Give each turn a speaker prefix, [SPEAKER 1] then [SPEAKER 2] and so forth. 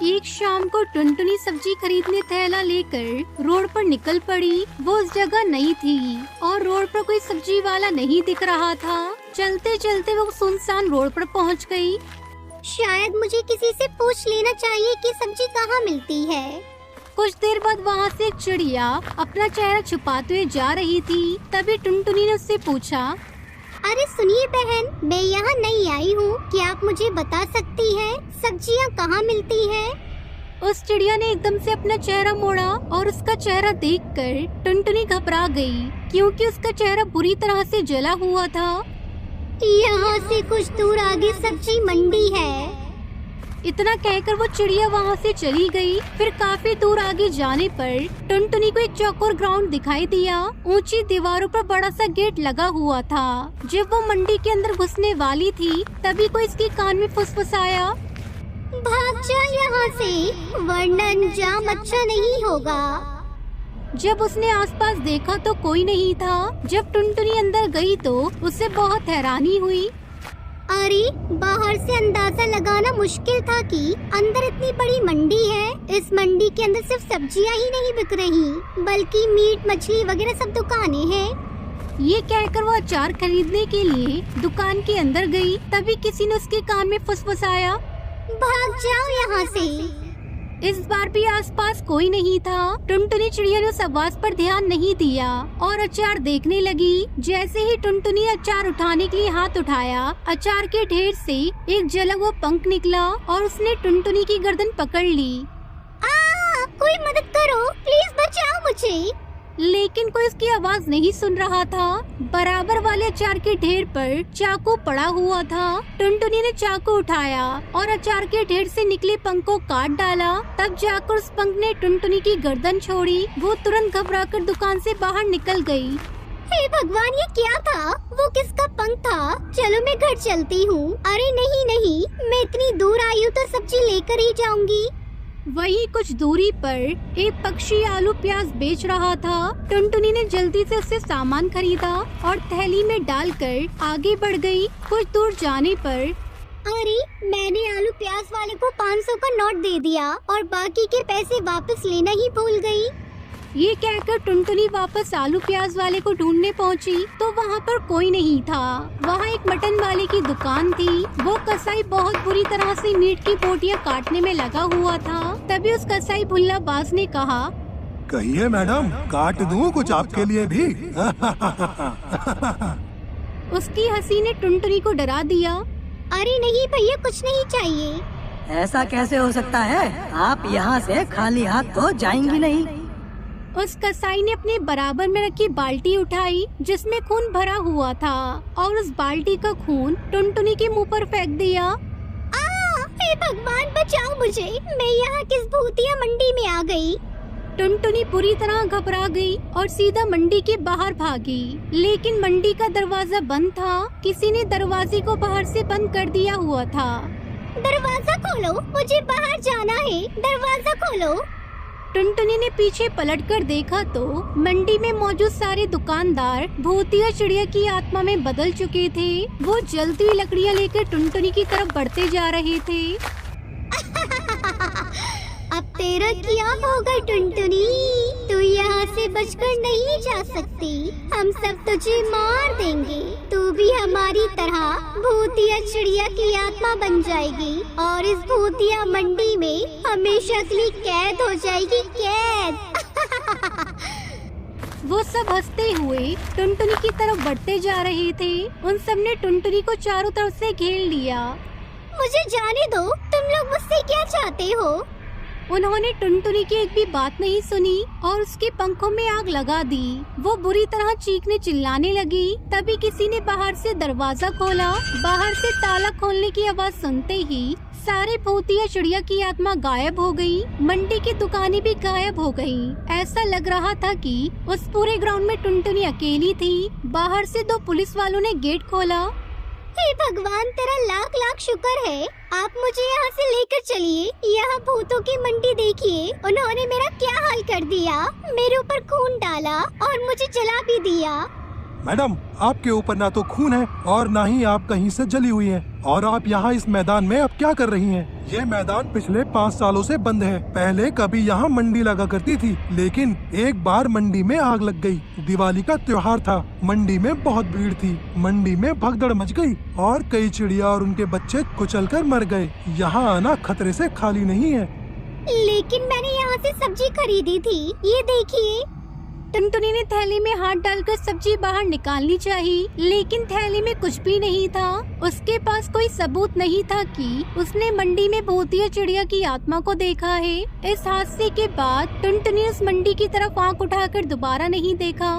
[SPEAKER 1] एक शाम को टुनटुनी सब्जी खरीदने थैला लेकर रोड पर निकल पड़ी। वो उस जगह नहीं थी और रोड पर कोई सब्जी वाला नहीं दिख रहा था। चलते चलते वो सुनसान रोड पर पहुंच गई।
[SPEAKER 2] शायद मुझे किसी से पूछ लेना चाहिए कि सब्जी कहाँ मिलती है।
[SPEAKER 1] कुछ देर बाद वहाँ से एक चिड़िया अपना चेहरा छुपाते हुए जा रही थी। तभी टुनटुनी ने उससे पूछा,
[SPEAKER 2] अरे सुनिए बहन, मैं यहाँ नई आई हूँ, क्या आप मुझे बता सकती हैं सब्जियाँ कहाँ मिलती हैं?
[SPEAKER 1] उस चिड़िया ने एकदम से अपना चेहरा मोड़ा और उसका चेहरा देखकर टुनटुनी घबरा गई, क्योंकि उसका चेहरा बुरी तरह से जला हुआ था।
[SPEAKER 2] यहाँ से कुछ दूर आगे सब्जी मंडी है।
[SPEAKER 1] इतना कहकर वो चिड़िया वहाँ से चली गई। फिर काफी दूर आगे जाने पर टुनटुनी को एक चौकोर ग्राउंड दिखाई दिया। ऊंची दीवारों पर बड़ा सा गेट लगा हुआ था। जब वो मंडी के अंदर घुसने वाली थी तभी कोई इसके कान में फुसफुसाया,
[SPEAKER 2] भाग जा यहाँ से, वरना अंजाम अच्छा नहीं होगा।
[SPEAKER 1] जब उसने आसपास देखा तो कोई नहीं था। जब टुनटुनी अंदर गई तो उसे बहुत हैरानी हुई।
[SPEAKER 2] अरे बाहर से अंदाजा लगाना मुश्किल था कि अंदर इतनी बड़ी मंडी है। इस मंडी के अंदर सिर्फ सब्जियां ही नहीं बिक रही, बल्कि मीट मछली वगैरह सब दुकानें हैं।
[SPEAKER 1] ये कहकर वो अचार खरीदने के लिए दुकान के अंदर गई। तभी किसी ने उसके कान में फुसफुसाया,
[SPEAKER 2] भाग जाओ यहाँ से।
[SPEAKER 1] इस बार भी आसपास कोई नहीं था। टुनटुनी चिड़िया ने उस आवाज पर ध्यान नहीं दिया और अचार देखने लगी। जैसे ही टुनटुनी अचार उठाने के लिए हाथ उठाया, अचार के ढेर से एक जला हुआ पंख निकला और उसने टुनटुनी की गर्दन पकड़ ली।
[SPEAKER 2] कोई मदद करो, प्लीज बचाओ मुझे।
[SPEAKER 1] लेकिन कोई उसकी आवाज नहीं सुन रहा था। बराबर वाले अचार के ढेर पर चाकू पड़ा हुआ था। टुनटुनी ने चाकू उठाया और अचार के ढेर से निकले पंख को काट डाला। तब जाकर उस पंख ने टुनटुनी की गर्दन छोड़ी। वो तुरंत घबराकर दुकान से बाहर निकल गई।
[SPEAKER 2] हे भगवान, ये क्या था? वो किसका पंख था? चलो मैं घर चलती हूँ। अरे नहीं नहीं, मैं इतनी दूर आई हूँ तो सब्जी लेकर ही जाऊंगी।
[SPEAKER 1] वही कुछ दूरी पर एक पक्षी आलू प्याज बेच रहा था। टुनटुनी ने जल्दी से उससे सामान खरीदा और थैली में डालकर आगे बढ़ गई। कुछ दूर जाने पर
[SPEAKER 2] अरे मैंने आलू प्याज वाले को 500 का नोट दे दिया और बाकी के पैसे वापस लेना ही भूल गई।
[SPEAKER 1] ये कहकर टुनटुनी वापस आलू प्याज वाले को ढूंढने पहुंची तो वहाँ पर कोई नहीं था। वहाँ एक मटन वाले की दुकान थी। वो कसाई बहुत बुरी तरह से मीट की बोटियां काटने में लगा हुआ था। तभी उस कसाई भुल्लाबाज ने कहा,
[SPEAKER 3] कहिए मैडम, काट दूं कुछ आपके लिए भी।
[SPEAKER 1] उसकी हंसी ने टुनटुनी को डरा दिया।
[SPEAKER 2] अरे नहीं भैया, कुछ नहीं चाहिए।
[SPEAKER 4] ऐसा कैसे हो सकता है? आप यहाँ से खाली हाथ तो जाएंगी नहीं।
[SPEAKER 1] उस कसाई ने अपने बराबर में रखी बाल्टी उठाई जिसमें खून भरा हुआ था और उस बाल्टी का खून टुनटुनी के मुंह पर फेंक दिया।
[SPEAKER 2] हे भगवान, बचाओ मुझे, मैं यहाँ किस भूतिया मंडी में आ गई।
[SPEAKER 1] टुनटुनी बुरी तरह घबरा गई और सीधा मंडी के बाहर भागी। लेकिन मंडी का दरवाजा बंद था। किसी ने दरवाजे को बाहर से बंद कर दिया हुआ था।
[SPEAKER 2] दरवाजा खोलो, मुझे बाहर जाना है, दरवाजा खोलो।
[SPEAKER 1] टुनटुनी ने पीछे पलटकर देखा तो मंडी में मौजूद सारे दुकानदार भूतिया चिड़िया की आत्मा में बदल चुके थे। वो जलती हुई लकड़ियाँ लेकर टुनटुनी की तरफ बढ़ते जा रहे थे।
[SPEAKER 2] अब तेरा क्या होगा टुनटुनी? तू यहाँ से बचकर नहीं जा सकती। हम सब तुझे मार देंगे। तू भी हमारी तरह भूतिया चिड़िया की आत्मा बन जाएगी और इस भूतिया मंडी में हमेशा के लिए कैद हो जाएगी, कैद।
[SPEAKER 1] वो सब हंसते हुए टुनटुनी की तरफ बढ़ते जा रहे थे। उन सब ने टुनटुनी को चारों तरफ से घेर लिया।
[SPEAKER 2] मुझे जाने दो, तुम लोग मुझसे क्या चाहते हो?
[SPEAKER 1] उन्होंने टुनटुनी की एक भी बात नहीं सुनी और उसके पंखों में आग लगा दी। वो बुरी तरह चीखने चिल्लाने लगी। तभी किसी ने बाहर से दरवाजा खोला। बाहर से ताला खोलने की आवाज सुनते ही सारे भूतिया चिड़िया की आत्मा गायब हो गई। मंडी की दुकानें भी गायब हो गईं। ऐसा लग रहा था कि उस पूरे ग्राउंड में टुनटुनी अकेली थी। बाहर से 2 पुलिस वालों ने गेट खोला।
[SPEAKER 2] हे भगवान, तेरा लाख लाख शुक्र है। आप मुझे यहाँ से लेकर चलिए। यहाँ भूतों की मंडी देखिए, उन्होंने मेरा क्या हाल कर दिया। मेरे ऊपर खून डाला और मुझे जला भी दिया।
[SPEAKER 3] मैडम, आपके ऊपर ना तो खून है और ना ही आप कहीं से जली हुई हैं। और आप यहाँ इस मैदान में अब क्या कर रही हैं? ये मैदान पिछले 5 सालों से बंद है। पहले कभी यहाँ मंडी लगा करती थी, लेकिन एक बार मंडी में आग लग गई। दिवाली का त्योहार था, मंडी में बहुत भीड़ थी। मंडी में भगदड़ मच गई और कई चिड़िया और उनके बच्चे कुचलकर मर गए। यहाँ आना खतरे से खाली नहीं है।
[SPEAKER 2] लेकिन मैंने यहाँ से सब्जी खरीदी थी, ये देखिए।
[SPEAKER 1] टुनटुनी ने थैली में हाथ डालकर सब्जी बाहर निकालनी चाहिए, लेकिन थैली में कुछ भी नहीं था। उसके पास कोई सबूत नहीं था कि उसने मंडी में भूतिया चिड़िया की आत्मा को देखा है। इस हादसे के बाद टुनटुनी उस मंडी की तरफ आंख उठाकर दोबारा नहीं देखा